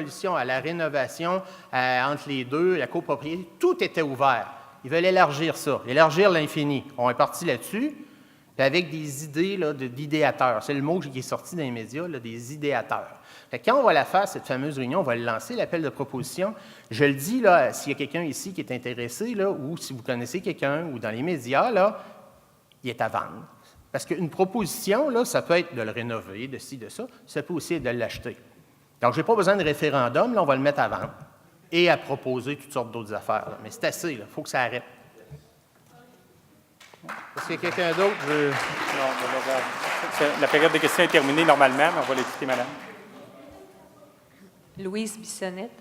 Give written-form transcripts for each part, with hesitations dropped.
démolition, à la rénovation, entre les deux, la copropriété, tout était ouvert. Ils veulent élargir ça, élargir l'infini. On est parti là-dessus, puis avec des idées là, d'idéateurs. C'est le mot qui est sorti dans les médias, là, des idéateurs. Fait que quand on va la faire, cette fameuse réunion, on va le lancer, l'appel de proposition. Je le dis, là, s'il y a quelqu'un ici qui est intéressé, là, ou si vous connaissez quelqu'un, ou dans les médias, là, il est à vendre. Parce qu'une proposition, là, ça peut être de le rénover, de ci, de ça, ça peut aussi être de l'acheter. Donc, je n'ai pas besoin de référendum, là, on va le mettre à vendre et à proposer toutes sortes d'autres affaires. Là. Mais c'est assez, il faut que ça arrête. Est-ce qu'il y a quelqu'un d'autre? Non, la période de questions est terminée normalement, mais on va l'écouter, madame. Louise Bissonnette.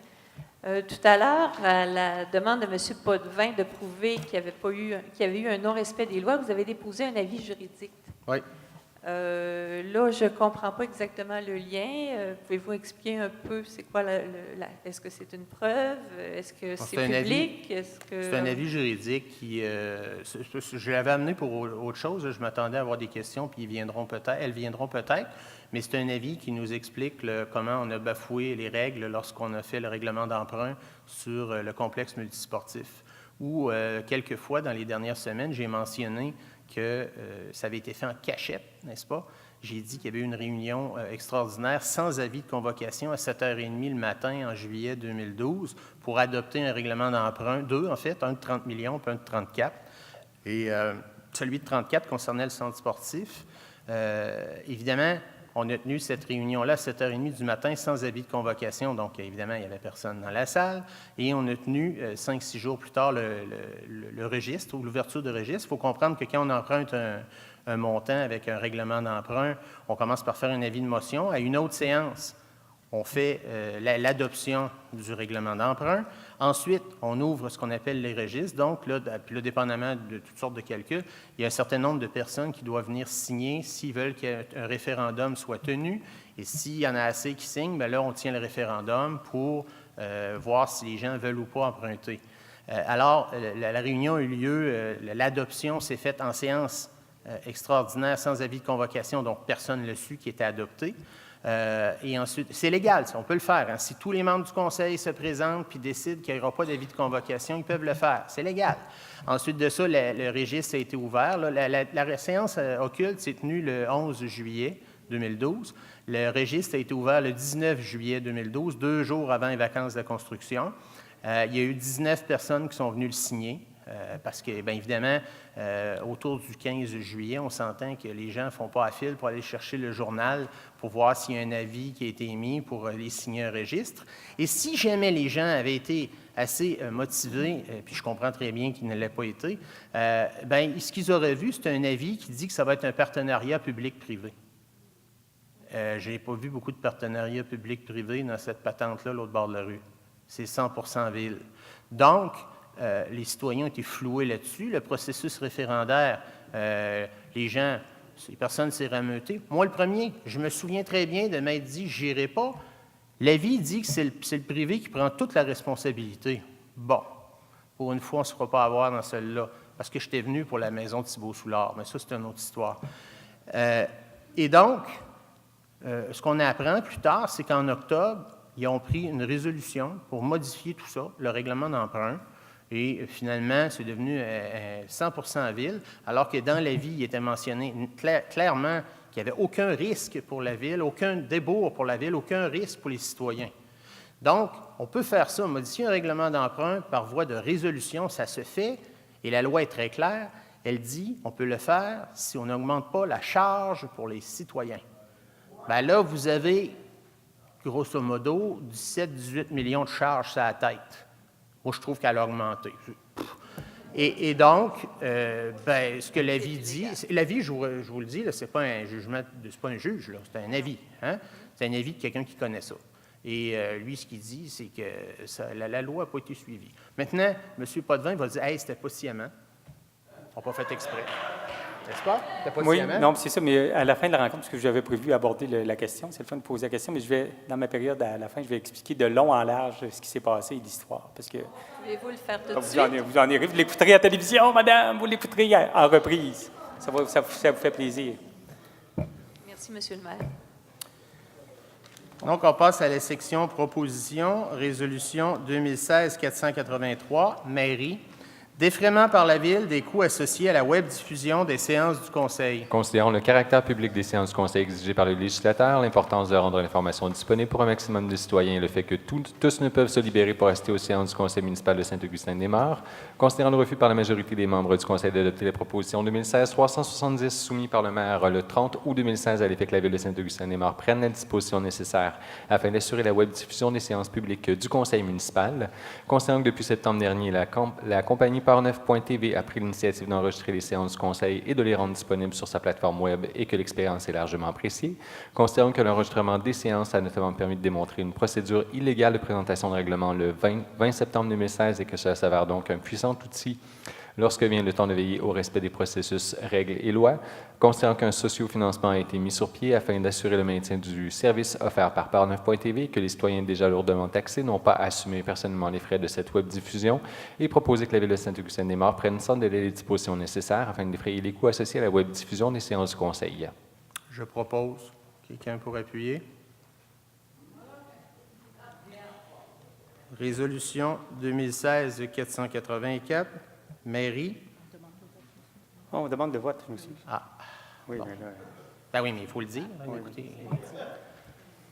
Tout à l'heure, à la demande de M. Potvin de prouver qu'il y avait eu un non-respect des lois, vous avez déposé un avis juridique. Oui. Là, je ne comprends pas exactement le lien. Pouvez-vous expliquer un peu c'est quoi est-ce que c'est une preuve? Est-ce que c'est public? C'est un avis juridique qui... je l'avais amené pour autre chose. Je m'attendais à avoir des questions, puis elles viendront peut-être. Mais c'est un avis qui nous explique comment on a bafoué les règles lorsqu'on a fait le règlement d'emprunt sur le complexe multisportif. Où, quelquefois, dans les dernières semaines, j'ai mentionné que ça avait été fait en cachette, n'est-ce pas? J'ai dit qu'il y avait eu une réunion extraordinaire sans avis de convocation à 7h30 le matin en juillet 2012 pour adopter un règlement d'emprunt, deux en fait, un de 30 millions puis un de 34. Et celui de 34 concernait le centre sportif. Évidemment, on a tenu cette réunion-là à 7h30 du matin sans avis de convocation. Donc, évidemment, il n'y avait personne dans la salle. Et on a tenu 5-6 jours plus tard le registre ou l'ouverture de registre. Il faut comprendre que quand on emprunte un montant avec un règlement d'emprunt, on commence par faire un avis de motion. À une autre séance, on fait l'adoption du règlement d'emprunt. Ensuite, on ouvre ce qu'on appelle les registres. Donc, là, dépendamment de toutes sortes de calculs, il y a un certain nombre de personnes qui doivent venir signer s'ils veulent qu'un référendum soit tenu. Et s'il y en a assez qui signent, bien là, on tient le référendum pour voir si les gens veulent ou pas emprunter. Alors, la réunion a eu lieu, l'adoption s'est faite en séance extraordinaire sans avis de convocation, donc personne ne l'a su qui était adopté. Et ensuite, c'est légal, ça, on peut le faire. Hein. Si tous les membres du conseil se présentent puis décident qu'il n'y aura pas d'avis de convocation, ils peuvent le faire. C'est légal. Ensuite de ça, le registre a été ouvert. Là, la séance occulte s'est tenue le 11 juillet 2012. Le registre a été ouvert le 19 juillet 2012, 2 jours avant les vacances de construction. Il y a eu 19 personnes qui sont venues le signer. Parce que, bien évidemment, autour du 15 juillet, on s'entend que les gens ne font pas à fil pour aller chercher le journal pour voir s'il y a un avis qui a été émis pour aller signer un registre. Et si jamais les gens avaient été assez motivés, puis je comprends très bien qu'ils ne l'aient pas été, bien, ce qu'ils auraient vu, c'est un avis qui dit que ça va être un partenariat public-privé. Je n'ai pas vu beaucoup de partenariats public-privé dans cette patente-là, l'autre bord de la rue. C'est 100% ville. Donc, les citoyens ont été floués là-dessus. Le processus référendaire, les personnes s'est rameutées. Moi, le premier, je me souviens très bien de m'être dit « je n'irai pas ». L'avis dit que c'est le privé qui prend toute la responsabilité. Bon, pour une fois, on ne se fera pas avoir dans celle-là, parce que j'étais venu pour la maison de Thibault-Soulard, mais ça, c'est une autre histoire. Et donc, ce qu'on apprend plus tard, c'est qu'en octobre, ils ont pris une résolution pour modifier tout ça, le règlement d'emprunt. Et finalement, c'est devenu 100% ville, alors que dans l'avis, il était mentionné clairement qu'il n'y avait aucun risque pour la ville, aucun débours pour la ville, aucun risque pour les citoyens. Donc, on peut faire ça, modifier un règlement d'emprunt par voie de résolution, ça se fait, et la loi est très claire, elle dit on peut le faire si on n'augmente pas la charge pour les citoyens. Bien là, vous avez, grosso modo, 17-18 millions de charges sur la tête. Moi, je trouve qu'elle a augmenté. Et donc, ce que l'avis dit, l'avis, je vous le dis, ce n'est pas un jugement, c'est pas un juge, c'est un avis. Hein? C'est un avis de quelqu'un qui connaît ça. Et lui, ce qu'il dit, c'est que la loi n'a pas été suivie. Maintenant, M. Potvin va dire « Hey, c'était pas sciemment. On n'a pas fait exprès. » N'est-ce pas? Oui, non, c'est ça, mais à la fin de la rencontre, parce que j'avais prévu aborder la question, c'est le fun de poser la question, mais dans ma période, à la fin, je vais expliquer de long en large ce qui s'est passé et l'histoire. Parce que pouvez-vous le faire tout de suite? Vous en irez, vous l'écouterez à la télévision, madame, vous l'écouterez en reprise. Ça vous fait plaisir. Merci, M. le maire. Donc, on passe à la section propositions, résolution 2016-483, mairie. Défraiement par la Ville des coûts associés à la web-diffusion des séances du Conseil. Considérant le caractère public des séances du Conseil exigées par le législateur, l'importance de rendre l'information disponible pour un maximum de citoyens et le fait que tous ne peuvent se libérer pour assister aux séances du Conseil municipal de Saint-Augustin-des-Maures, considérant le refus par la majorité des membres du Conseil d'adopter les propositions 2016-370 soumises par le maire le 30 août 2016 à l'effet que la Ville de Saint-Augustin-des-Maures prenne les dispositions nécessaires afin d'assurer la web-diffusion des séances publiques du Conseil municipal, considérant que depuis septembre dernier, la compagnie Parneuf.tv a pris l'initiative d'enregistrer les séances du Conseil et de les rendre disponibles sur sa plateforme Web et que l'expérience est largement appréciée. Considérant que l'enregistrement des séances a notamment permis de démontrer une procédure illégale de présentation de règlement le 20 septembre 2016 et que cela s'avère donc un puissant outil lorsque vient le temps de veiller au respect des processus, règles et lois, considérant qu'un sociofinancement a été mis sur pied afin d'assurer le maintien du service offert par Parneuf.tv et que les citoyens déjà lourdement taxés n'ont pas à assumer personnellement les frais de cette web-diffusion, et proposer que la Ville de Saint-Augustin-des-Maures prenne sans délai les dispositions nécessaires afin de défrayer les coûts associés à la web-diffusion des séances du Conseil. Je propose. Quelqu'un pour appuyer? Résolution 2016-484. Mairie. Oh, on demande le vote, monsieur. Ah. Oui, Bon. mais là, Ben oui, mais il faut le dire. Oui. Écoutez.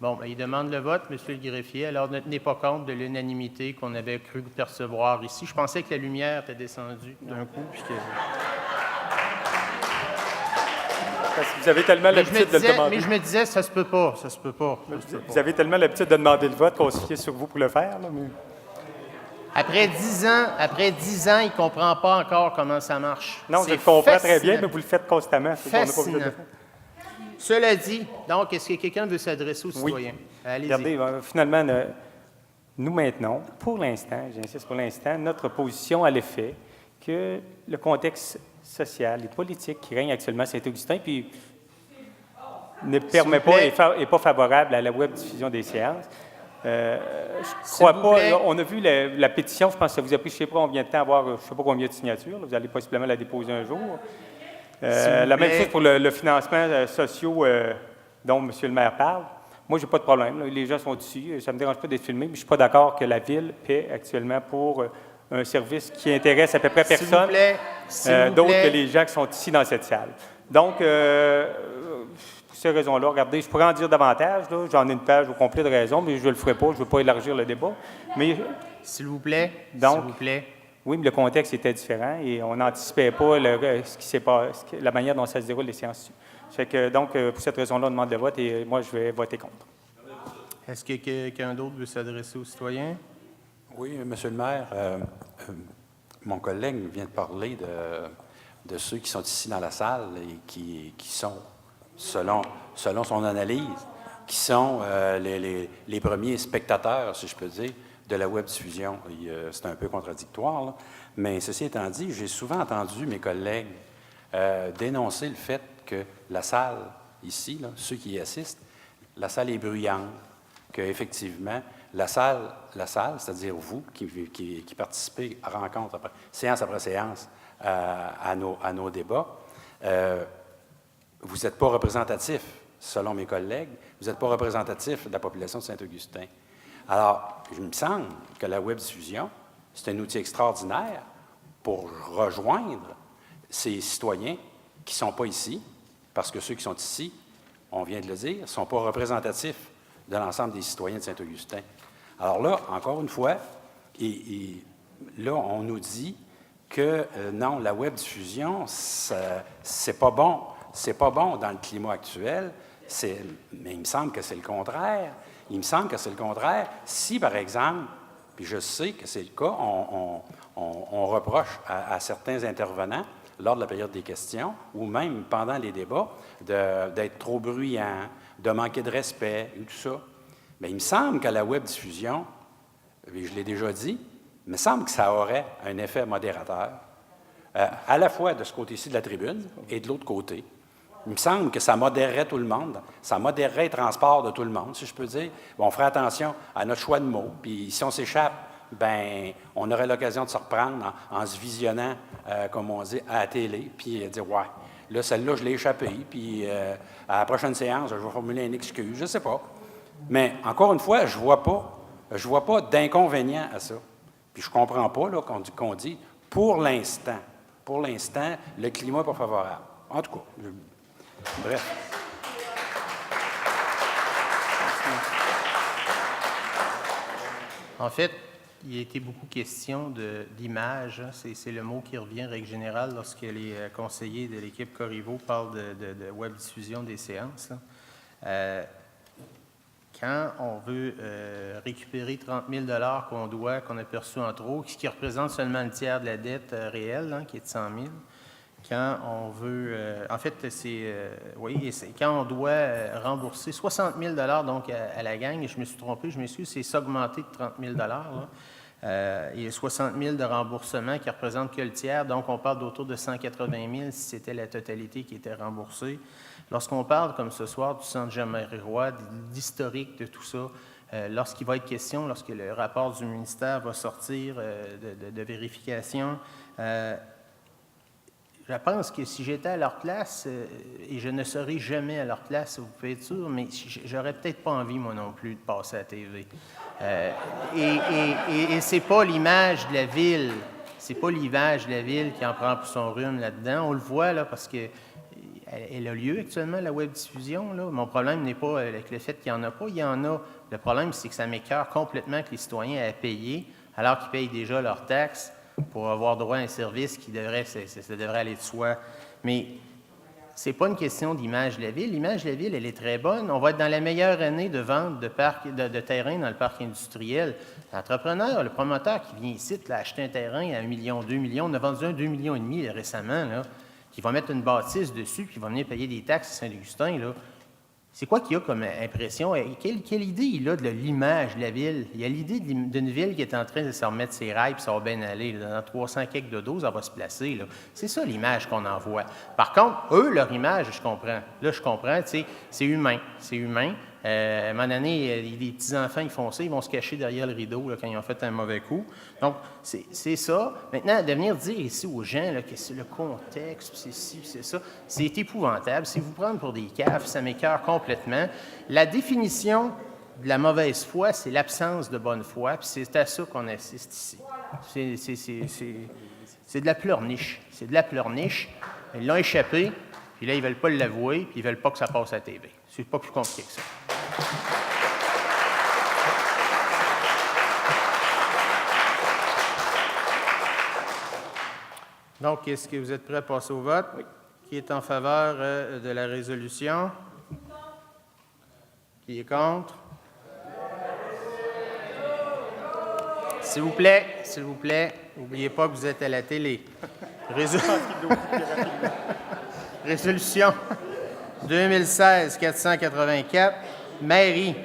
Bon, ben, il demande le vote, Monsieur le greffier. Alors, ne tenez pas compte de l'unanimité qu'on avait cru percevoir ici. Je pensais que la lumière était descendue d'un coup. Puis que... parce que vous avez tellement l'habitude de le demander. Mais je me disais, ça se peut pas, ça se peut pas. Vous avez tellement l'habitude de demander le vote qu'on se fiait sur vous pour le faire. Là, mais... Après 10 ans, il ne comprend pas encore comment ça marche. Non, je C'est le comprends très fascinant. bien, mais vous le faites constamment. C'est qu'on n'a pas besoin de le Fascinant. faire. Cela dit, donc, est-ce que quelqu'un veut s'adresser aux citoyens? Allez-y. Regardez, finalement, nous maintenons, pour l'instant, j'insiste pour l'instant, notre position à l'effet que le contexte social et politique qui règne actuellement à Saint-Augustin, puis ne permet pas et n'est pas favorable à la web-diffusion des séances. Je crois pas. Là, on a vu la pétition, je pense que ça vous a pris, je ne sais pas combien de temps, avoir, je ne sais pas combien de signatures. Là, vous allez possiblement la déposer un jour. La même chose pour le financement social dont M. le maire parle. Moi, je n'ai pas de problème. Là, les gens sont ici. Ça ne me dérange pas d'être filmé, mais je ne suis pas d'accord que la Ville paie actuellement pour un service qui intéresse à peu près personne, d'autres que les gens qui sont ici dans cette salle. Donc, pour ces raisons-là, regardez, je pourrais en dire davantage. J'en ai une page au complet de raisons, mais je ne le ferai pas. Je ne veux pas élargir le débat. Mais, s'il vous plaît, donc, s'il vous plaît. Oui, mais le contexte était différent et on n'anticipait pas ce qui s'est passé, la manière dont ça se déroule les séances. Fait que, donc, pour cette raison-là, on demande le vote et moi, je vais voter contre. Est-ce que quelqu'un d'autre veut s'adresser aux citoyens? Oui, Monsieur le maire, mon collègue vient de parler de ceux qui sont ici dans la salle et qui sont, selon son analyse, qui sont les premiers spectateurs, si je peux dire, de la web-diffusion. C'est un peu contradictoire, là. Mais ceci étant dit, j'ai souvent entendu mes collègues dénoncer le fait que la salle, ici, là, ceux qui y assistent, la salle est bruyante, qu'effectivement, la salle, c'est-à-dire vous qui participez à rencontre, séance après séance, à nos débats, vous n'êtes pas représentatif, selon mes collègues, vous n'êtes pas représentatif de la population de Saint-Augustin. Alors, il me semble que la web-diffusion, c'est un outil extraordinaire pour rejoindre ces citoyens qui ne sont pas ici, parce que ceux qui sont ici, on vient de le dire, ne sont pas représentatifs de l'ensemble des citoyens de Saint-Augustin. Alors là, encore une fois, et là, on nous dit que non, la web-diffusion, c'est pas bon. C'est pas bon dans le climat actuel, mais il me semble que c'est le contraire. Il me semble que c'est le contraire. Si, par exemple, puis je sais que c'est le cas, on reproche à certains intervenants, lors de la période des questions, ou même pendant les débats, d'être trop bruyant, de manquer de respect, et tout ça. Bien, il me semble qu'à la web-diffusion, je l'ai déjà dit, il me semble que ça aurait un effet modérateur, à la fois de ce côté-ci de la tribune et de l'autre côté. Il me semble que ça modérerait tout le monde, ça modérerait le transport de tout le monde, si je peux dire. On ferait attention à notre choix de mots, puis si on s'échappe, ben, on aurait l'occasion de se reprendre en se visionnant, comme on dit, à la télé, puis dire « ouais, là, celle-là, je l'ai échappée, puis à la prochaine séance, je vais formuler une excuse, je ne sais pas. » Mais encore une fois, je vois pas d'inconvénient à ça. Puis je comprends pas là, qu'on dit pour l'instant, le climat n'est pas favorable. En tout cas, bref. En fait, il a été beaucoup question d'image. Hein. C'est le mot qui revient, règle générale, lorsque les conseillers de l'équipe Corriveau parlent de web-diffusion des séances. Quand on veut récupérer 30 000 $ qu'on a perçus en trop, ce qui représente seulement le tiers de la dette réelle, hein, qui est de 100 000, quand on veut... en fait, quand on doit rembourser 60 000 $ donc à la gang, et je me suis trompé, je m'excuse, c'est s'augmenter de 30 000 $. Là. Il y a 60 000 de remboursement qui ne représentent que le tiers, donc on parle d'autour de 180 000 si c'était la totalité qui était remboursée. Lorsqu'on parle, comme ce soir, du Centre Jean-Marie-Roy, d'historique de tout ça, lorsqu'il va être question, lorsque le rapport du ministère va sortir de vérification, je pense que si j'étais à leur place, et je ne serai jamais à leur place, vous pouvez être sûr, mais j'aurais peut-être pas envie, moi non plus, de passer à la TV. Et c'est pas l'image de la ville, c'est pas l'image de la ville qui en prend pour son rhume là-dedans. On le voit, là, parce que elle a lieu actuellement, la web-diffusion. Là. Mon problème n'est pas avec le fait qu'il n'y en a pas, il y en a. Le problème, c'est que ça m'écœure complètement que les citoyens aient payé, alors qu'ils payent déjà leurs taxes, pour avoir droit à un service qui devrait, ça devrait aller de soi. Mais ce n'est pas une question d'image de la ville. L'image de la ville, elle est très bonne. On va être dans la meilleure année de vente de terrain dans le parc industriel. L'entrepreneur, le promoteur qui vient ici, là, acheter un terrain à 1 million, 2 millions, on a vendu un 2,5 millions récemment, là, qui va mettre une bâtisse dessus, puis il va venir payer des taxes à Saint-Augustin, là. C'est quoi qu'il y a comme impression? Quelle idée il a de l'image de la ville? Il y a l'idée d'une ville qui est en train de se remettre ses rails, puis ça va bien aller. Là, dans 300 quelques de dos, ça va se placer. Là. C'est ça l'image qu'on envoie. Par contre, eux, leur image, je comprends. Là, je comprends, tu sais, c'est humain. C'est humain. À un moment donné, les petits-enfants, ils font ça, ils vont se cacher derrière le rideau là, quand ils ont fait un mauvais coup. Donc, c'est ça. Maintenant, de venir dire ici aux gens là, que c'est le contexte, c'est ci, c'est ça, c'est épouvantable. C'est vous prendre pour des caves, ça m'écœure complètement. La définition de la mauvaise foi, c'est l'absence de bonne foi, puis c'est à ça qu'on assiste ici. C'est de la pleurniche. C'est de la pleurniche. Ils l'ont échappé, puis là, ils ne veulent pas l'avouer, puis ils ne veulent pas que ça passe à la TV. C'est pas plus compliqué que ça. Donc, est-ce que vous êtes prêts à passer au vote? Oui. Qui est en faveur de la résolution? Qui est contre? S'il vous plaît, n'oubliez pas que vous êtes à la télé. Résolution 2016-484, mairie.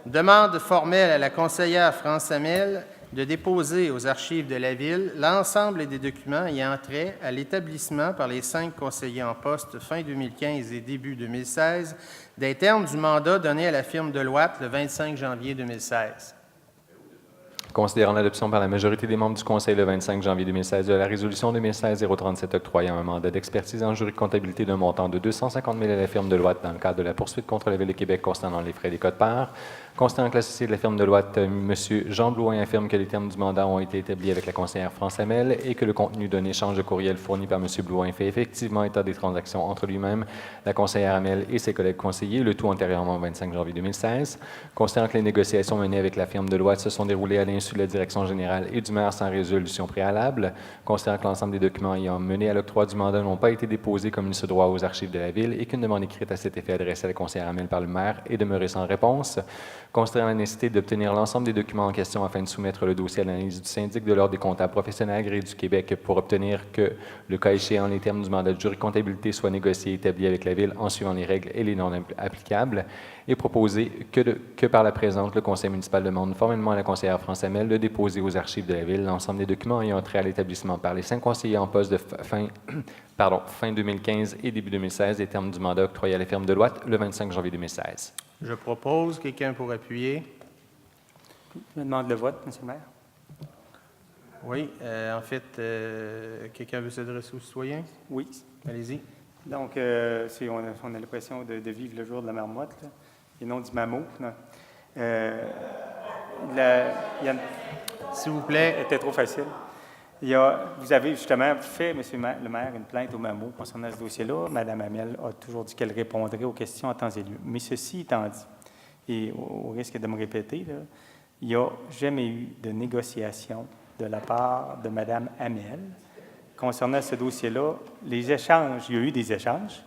Demande formelle à la conseillère France Hamel de déposer aux archives de la Ville l'ensemble des documents ayant trait à l'établissement par les 5 conseillers en poste fin 2015 et début 2016 des termes du mandat donné à la firme Deloitte le 25 janvier 2016. Considérant l'adoption par la majorité des membres du Conseil le 25 janvier 2016 de la résolution 2016-037 octroyant un mandat d'expertise en jury de comptabilité d'un montant de 250 000 à la firme Deloitte dans le cadre de la poursuite contre la Ville de Québec concernant les frais des quotes-parts. Considérant que l'associé de la firme Deloitte, M. Jean Blouin, affirme que les termes du mandat ont été établis avec la conseillère France Hamel et que le contenu d'un échange de courriel fourni par M. Blouin fait effectivement état des transactions entre lui-même, la conseillère Hamel et ses collègues conseillers, le tout antérieurement au 25 janvier 2016. Considérant que les négociations menées avec la firme Deloitte se sont déroulées à l'insu de la direction générale et du maire sans résolution préalable, considérant que l'ensemble des documents ayant mené à l'octroi du mandat n'ont pas été déposés comme il se doit aux archives de la Ville et qu'une demande écrite à cet effet adressée à la conseillère Hamel par le maire est demeurée sans réponse, considérant la nécessité d'obtenir l'ensemble des documents en question afin de soumettre le dossier à l'analyse du syndic de l'Ordre des comptables professionnels agréés du Québec pour obtenir que, le cas échéant, les termes du mandat de jury de comptabilité soient négociés et établis avec la Ville en suivant les règles et les normes applicables, et proposer que par la présente, le Conseil municipal demande formellement à la conseillère France Hamel de déposer aux archives de la Ville l'ensemble des documents ayant trait à l'établissement par les 5 conseillers en poste de fin 2015 et début 2016 des termes du mandat octroyé à la firme Deloitte le 25 janvier 2016. Je propose, quelqu'un pour appuyer. Je me demande le vote, M. le maire. Oui, en fait, quelqu'un veut s'adresser aux citoyens? Oui. Allez-y. Donc, on a l'impression de vivre le jour de la marmotte. Là. et non du mammouth. Il y a S'il vous plaît. était trop facile. Vous avez justement fait, M. le maire, une plainte au MAMO concernant ce dossier-là. Mme Hamel a toujours dit qu'elle répondrait aux questions en temps et lieu. Mais ceci étant dit, et au risque de me répéter, là, il n'y a jamais eu de négociation de la part de Mme Hamel concernant ce dossier-là. Les échanges, il y a eu des échanges.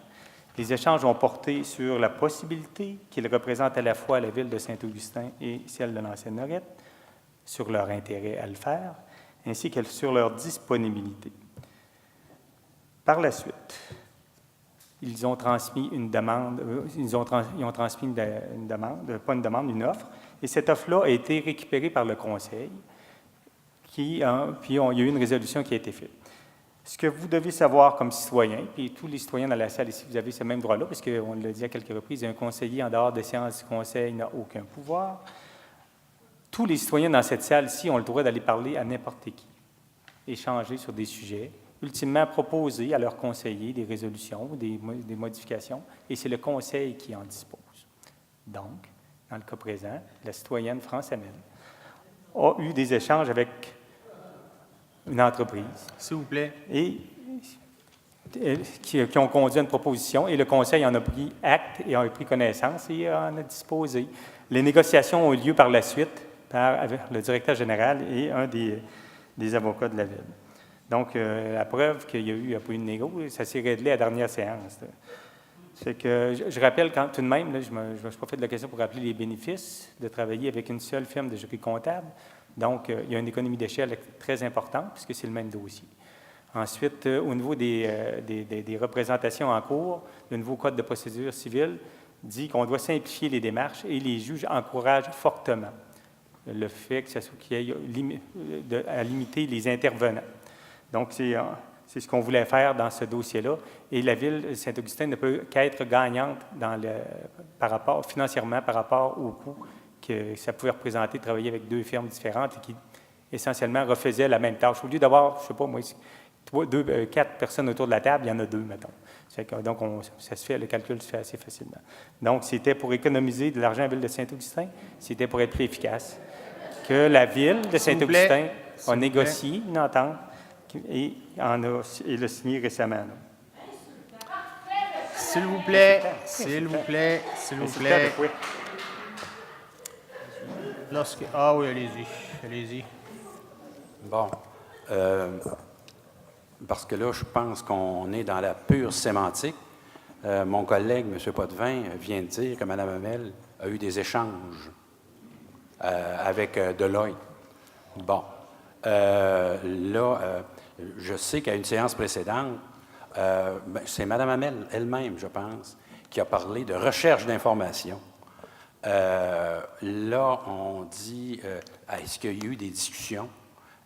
Les échanges ont porté sur la possibilité qu'ils représentent à la fois la ville de Saint-Augustin et celle de l'ancienne Lorette, sur leur intérêt à le faire, ainsi que sur leur disponibilité. Par la suite, ils ont transmis une demande, ils ont transmis une demande, pas une demande, une offre, et cette offre-là a été récupérée par le Conseil, puis il y a eu une résolution qui a été faite. Ce que vous devez savoir comme citoyen, puis tous les citoyens dans la salle ici, vous avez ce même droit-là, parce qu'on l'a dit à quelques reprises, un conseiller en dehors des séances du Conseil n'a aucun pouvoir. Tous les citoyens dans cette salle-ci ont le droit d'aller parler à n'importe qui, échanger sur des sujets, ultimement proposer à leurs conseillers des résolutions ou des modifications, et c'est le Conseil qui en dispose. Donc, dans le cas présent, la citoyenne France Hamel a eu des échanges avec une entreprise. S'il vous plaît. Et qui ont conduit à une proposition, et le Conseil en a pris acte et a pris connaissance et en a disposé. Les négociations ont eu lieu par la suite avec le directeur général et un des avocats de la Ville. Donc, la preuve qu'il y a eu un négo, ça s'est réglé à la dernière séance. C'est que je rappelle tout de même, là, je profite de la question pour rappeler les bénéfices de travailler avec une seule firme de jury comptable. Donc, il y a une économie d'échelle très importante puisque c'est le même dossier. Ensuite, au niveau des représentations en cours, le nouveau Code de procédure civile dit qu'on doit simplifier les démarches et les juges encouragent fortement le fait qu'il y ait à limiter les intervenants. Donc, c'est ce qu'on voulait faire dans ce dossier-là. Et la Ville de Saint-Augustin ne peut qu'être gagnante financièrement par rapport au coût que ça pouvait représenter de travailler avec deux firmes différentes et qui, essentiellement, refaisaient la même tâche. Au lieu d'avoir, je ne sais pas moi, 4 personnes autour de la table, il y en a 2, mettons. Donc, le calcul se fait assez facilement. Donc, c'était pour économiser de l'argent à la Ville de Saint-Augustin, c'était pour être plus efficace. Que la Ville de Saint-Augustin a négocié une entente et l'a signé récemment. S'il vous plaît, s'il vous plaît, s'il vous plaît. Ah oui, allez-y, allez-y. Bon. Parce que là, je pense qu'on est dans la pure sémantique. Mon collègue, M. Potvin, vient de dire que Mme Hamel a eu des échanges avec Deloitte. Bon. Je sais qu'à une séance précédente, c'est Mme Hamel elle-même, je pense, qui a parlé de recherche d'informations. Là, on dit, est-ce qu'il y a eu des discussions?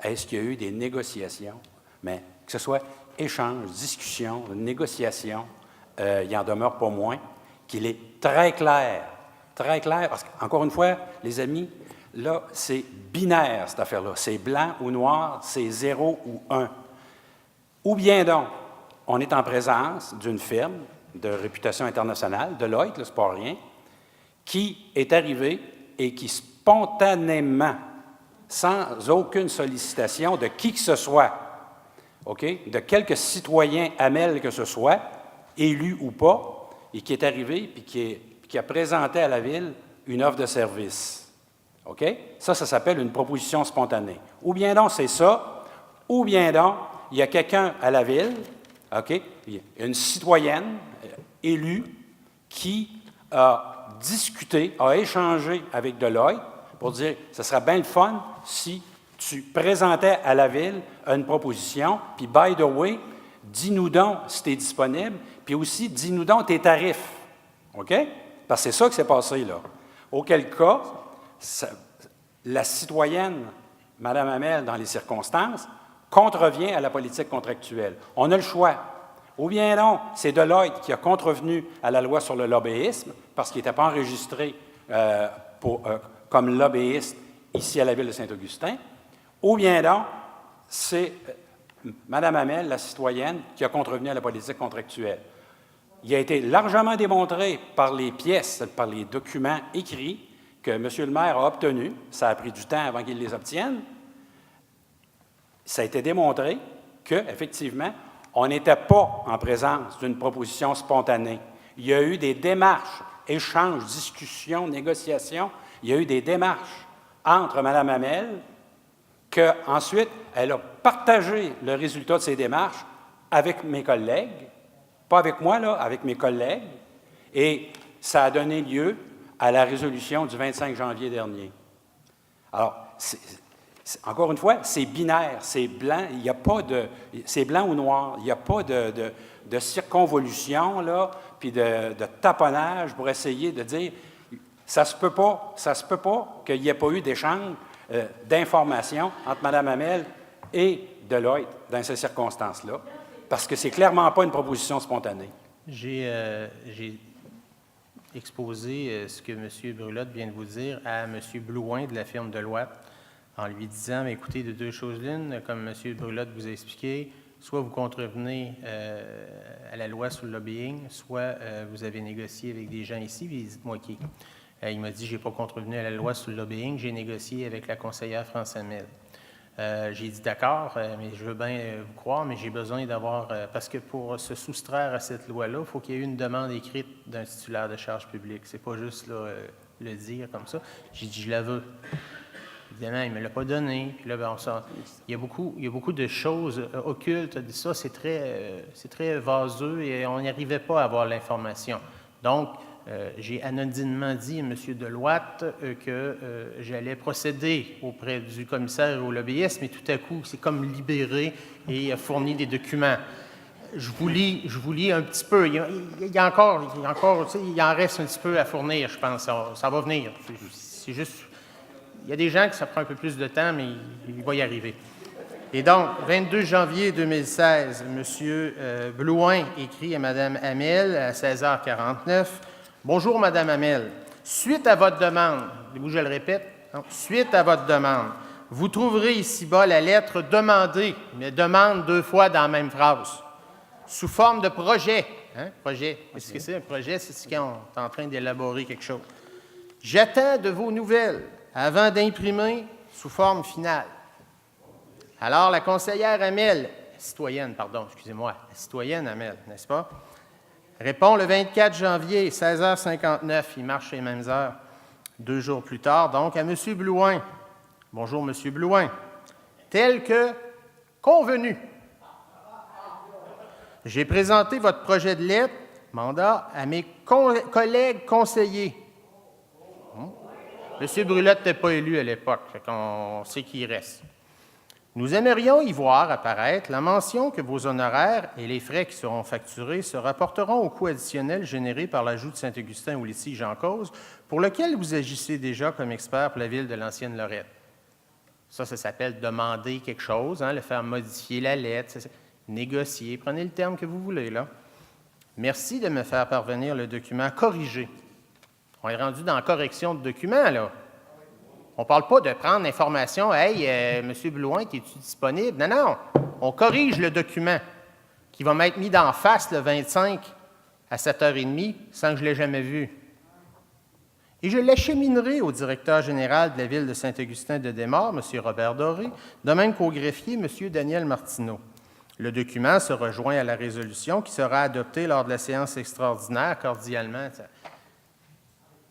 Est-ce qu'il y a eu des négociations? Mais que ce soit échange, discussion, négociation, il en demeure pas moins qu'il est très clair, parce qu'encore une fois, les amis, là, c'est binaire, cette affaire-là. C'est blanc ou noir, c'est 0 ou 1. Ou bien donc, on est en présence d'une firme de réputation internationale, Deloitte, là, c'est pas rien, qui est arrivée et qui spontanément, sans aucune sollicitation de qui que ce soit, de quelque citoyen Hamel que ce soit, élu ou pas, et qui est arrivé et qui a présenté à la Ville une offre de service. OK? Ça s'appelle une proposition spontanée. Ou bien donc c'est ça, ou bien donc il y a quelqu'un à la Ville, OK? Il y a une citoyenne élue qui a discuté, a échangé avec Deloitte pour dire « ce serait bien le fun si tu présentais à la Ville une proposition, puis by the way, dis-nous donc si tu es disponible, puis aussi dis-nous donc tes tarifs. » OK? Parce que c'est ça qui s'est passé là. Auquel cas, la citoyenne, Mme Hamel, dans les circonstances, contrevient à la politique contractuelle. On a le choix. Ou bien non, c'est Deloitte qui a contrevenu à la loi sur le lobbyisme parce qu'il n'était pas enregistré comme lobbyiste ici à la Ville de Saint-Augustin. Ou bien non, c'est Mme Hamel, la citoyenne, qui a contrevenu à la politique contractuelle. il a été largement démontré par les pièces, par les documents écrits que M. le maire a obtenus. Ça a pris du temps avant qu'il les obtienne. Ça a été démontré qu'effectivement, on n'était pas en présence d'une proposition spontanée. Il y a eu des démarches, échanges, discussions, négociations. Il y a eu des démarches entre Mme Hamel, qu'ensuite, elle a partagé le résultat de ces démarches avec mes collègues, pas avec moi, là, avec mes collègues, et ça a donné lieu à la résolution du 25 janvier dernier. Alors, encore une fois, c'est binaire, c'est blanc, il n'y a pas de... C'est blanc ou noir, il n'y a pas de circonvolution, là, puis de taponnage pour essayer de dire... Ça se peut pas qu'il n'y ait pas eu d'échange d'informations entre Mme Hamel et Deloitte dans ces circonstances-là, parce que c'est clairement pas une proposition spontanée. J'ai exposé ce que M. Brulotte vient de vous dire à M. Blouin de la firme Deloitte, en lui disant, écoutez, de deux choses l'une, comme M. Brulotte vous a expliqué, soit vous contrevenez à la loi sur le lobbying, soit vous avez négocié avec des gens ici, puis dites-moi qui. Il m'a dit, je n'ai pas contrevenu à la loi sur le lobbying, j'ai négocié avec la conseillère France Hamel. J'ai dit, d'accord, mais je veux bien vous croire, mais j'ai besoin d'avoir... parce que pour se soustraire à cette loi-là, il faut qu'il y ait une demande écrite d'un titulaire de charge publique. C'est pas juste là, le dire comme ça. J'ai dit, je la veux. Évidemment, il ne me l'a pas donné. Puis là, ben, il y a beaucoup de choses occultes. Ça, c'est très vaseux et on n'y arrivait pas à avoir l'information. Donc, j'ai anonymement dit à M. Deloitte que j'allais procéder auprès du commissaire au lobbyisme, mais tout à coup, c'est comme libéré et fourni des documents. Je vous lis un petit peu. Il en reste un petit peu à fournir, je pense. Ça va venir. C'est juste... Il y a des gens que ça prend un peu plus de temps, mais il va y arriver. Et donc, 22 janvier 2016, M. Blouin écrit à Mme Hamel à 16h49. « Bonjour, Mme Hamel. Suite à votre demande, je le répète, suite à votre demande, vous trouverez ici-bas la lettre demandée, mais demande deux fois dans la même phrase, sous forme de projet. Projet. Qu'est-ce que c'est un projet? C'est ce qu'on est en train d'élaborer quelque chose. J'attends de vos nouvelles avant d'imprimer sous forme finale. Alors, la conseillère Hamel, citoyenne Hamel, n'est-ce pas? Répond le 24 janvier, 16h59, il marche les mêmes heures, 2 jours plus tard, donc à M. Blouin. Bonjour, M. Blouin. Tel que convenu. J'ai présenté votre projet de lettre, mandat, à mes collègues conseillers. M. Brulotte n'était pas élu à l'époque, on sait qui reste. Nous aimerions y voir apparaître la mention que vos honoraires et les frais qui seront facturés se rapporteront au coût additionnel généré par l'ajout de Saint-Augustin au litige en cause, pour lequel vous agissez déjà comme expert pour la ville de l'Ancienne-Lorette. Ça s'appelle demander quelque chose, le faire modifier la lettre, négocier, prenez le terme que vous voulez, là. Merci de me faire parvenir le document corrigé. On est rendu dans la correction de documents, là. On ne parle pas de prendre l'information, « Hey, M. Blouin, es-tu disponible? » Non, non, on corrige le document qui va m'être mis d'en face le 25 à 7h30 sans que je ne l'ai jamais vu. Et je l'acheminerai au directeur général de la ville de Saint-Augustin-de-Desmaures, M. Robert Doré, de même qu'au greffier, M. Daniel Martineau. Le document se rejoint à la résolution qui sera adoptée lors de la séance extraordinaire, cordialement.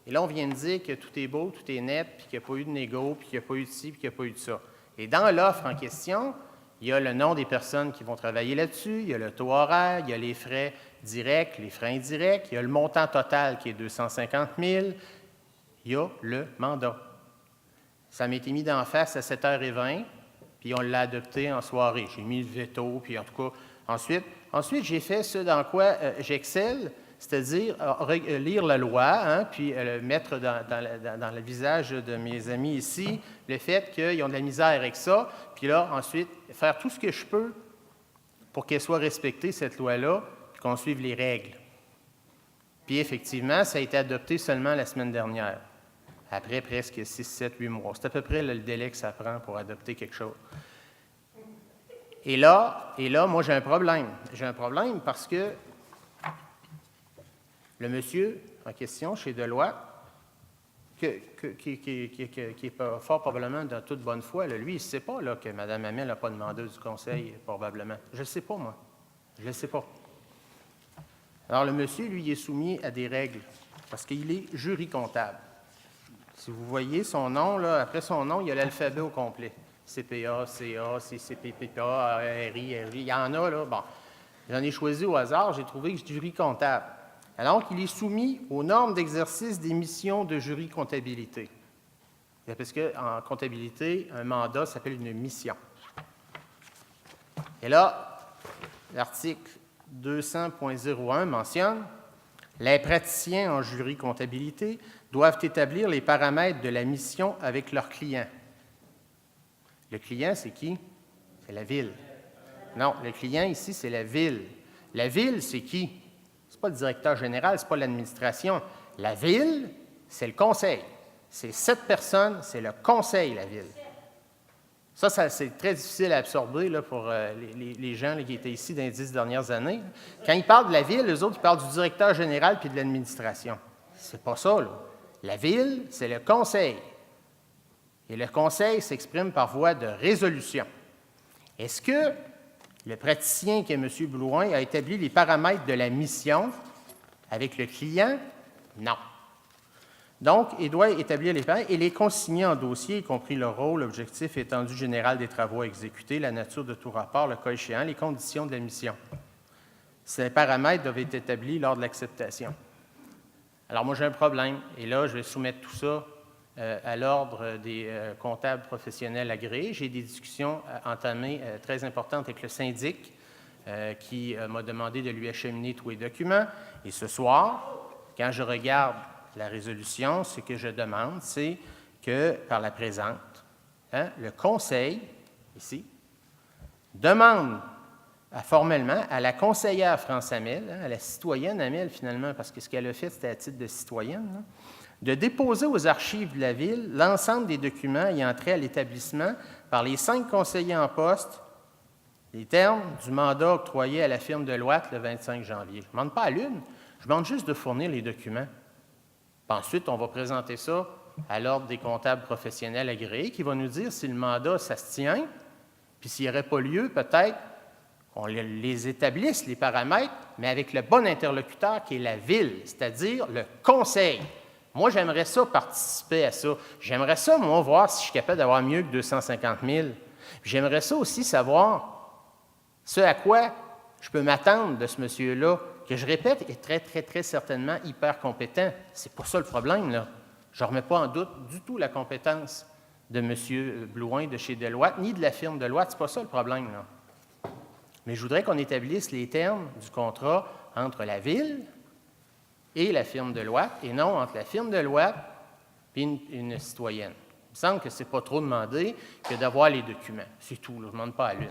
Et là, on vient de dire que tout est beau, tout est net, puis qu'il n'y a pas eu de négo, puis qu'il n'y a pas eu de ci, puis qu'il n'y a pas eu de ça. Et dans l'offre en question, il y a le nom des personnes qui vont travailler là-dessus, il y a le taux horaire, il y a les frais directs, les frais indirects, il y a le montant total qui est 250 000, il y a le mandat. Ça m'a été mis d'en face à 7h20, puis on l'a adopté en soirée. J'ai mis le veto, puis en tout cas, ensuite j'ai fait ce dans quoi j'excelle, c'est-à-dire lire la loi, puis mettre dans le visage de mes amis ici le fait qu'ils ont de la misère avec ça, puis là, ensuite, faire tout ce que je peux pour qu'elle soit respectée, cette loi-là, puis qu'on suive les règles. Puis effectivement, ça a été adopté seulement la semaine dernière, après presque 6, 7, 8 mois. C'est à peu près le délai que ça prend pour adopter quelque chose. Et là, moi, j'ai un problème. J'ai un problème parce que Le monsieur en question, chez Deloitte, qui est fort probablement de toute bonne foi, là, lui, il ne sait pas là, que Mme Hamel n'a pas demandé du conseil, probablement. Je ne le sais pas, moi. Je ne le sais pas. Alors, le monsieur, lui, il est soumis à des règles, parce qu'il est jury comptable. Si vous voyez son nom, là, après son nom, il y a l'alphabet au complet. CPA, CA, CCPPA, RI, il y en a, là. Bon, j'en ai choisi au hasard, j'ai trouvé que c'est jury comptable. Alors qu'il est soumis aux normes d'exercice des missions de jury comptabilité. Parce qu'en comptabilité, un mandat s'appelle une mission. Et là, l'article 200.01 mentionne « Les praticiens en jury comptabilité doivent établir les paramètres de la mission avec leur client. » Le client, c'est qui? C'est la ville. Non, le client ici, c'est la ville. La ville, c'est qui? Ce n'est pas le directeur général, ce n'est pas l'administration. La ville, c'est le conseil. C'est 7 personnes, c'est le conseil, la ville. Ça c'est très difficile à absorber là, pour les gens là, qui étaient ici dans les 10 dernières années. Quand ils parlent de la ville, eux autres, ils parlent du directeur général puis de l'administration. C'est pas ça, là. La ville, c'est le conseil. Et le conseil s'exprime par voie de résolution. Est-ce que le praticien, qui est M. Blouin, a établi les paramètres de la mission avec le client? Non. Donc, il doit établir les paramètres et les consigner en dossier, y compris le rôle, l'objectif, l'étendue générale des travaux à exécuter, la nature de tout rapport, le cas échéant, les conditions de la mission. Ces paramètres doivent être établis lors de l'acceptation. Alors, moi, j'ai un problème, et là, je vais soumettre tout ça à l'ordre des comptables professionnels agréés. J'ai des discussions entamées très importantes avec le syndic qui m'a demandé de lui acheminer tous les documents. Et ce soir, quand je regarde la résolution, ce que je demande, c'est que, par la présente, le conseil, ici, demande formellement à la conseillère France Hamel, à la citoyenne Hamel finalement, parce que ce qu'elle a fait, c'était à titre de citoyenne, là, de déposer aux archives de la Ville l'ensemble des documents ayant trait à l'établissement par les 5 conseillers en poste, les termes du mandat octroyé à la firme Deloitte le 25 janvier. Je ne demande pas à l'une, je demande juste de fournir les documents. Puis ensuite, on va présenter ça à l'Ordre des comptables professionnels agréés qui va nous dire si le mandat, ça se tient, puis s'il n'y aurait pas lieu, peut-être qu'on les établisse, les paramètres, mais avec le bon interlocuteur qui est la Ville, c'est-à-dire le conseil. Moi, j'aimerais ça participer à ça. J'aimerais ça, moi, voir si je suis capable d'avoir mieux que 250 000. J'aimerais ça aussi savoir ce à quoi je peux m'attendre de ce monsieur-là, que je répète, est très, très, très certainement hyper compétent. C'est pas ça le problème, là. Je ne remets pas en doute du tout la compétence de M. Blouin de chez Deloitte, ni de la firme Deloitte. C'est pas ça le problème, là. Mais je voudrais qu'on établisse les termes du contrat entre la Ville et la firme Deloitte, et non entre la firme Deloitte et une citoyenne. Il me semble que ce n'est pas trop demandé que d'avoir les documents. C'est tout, là, je ne demande pas à l'une.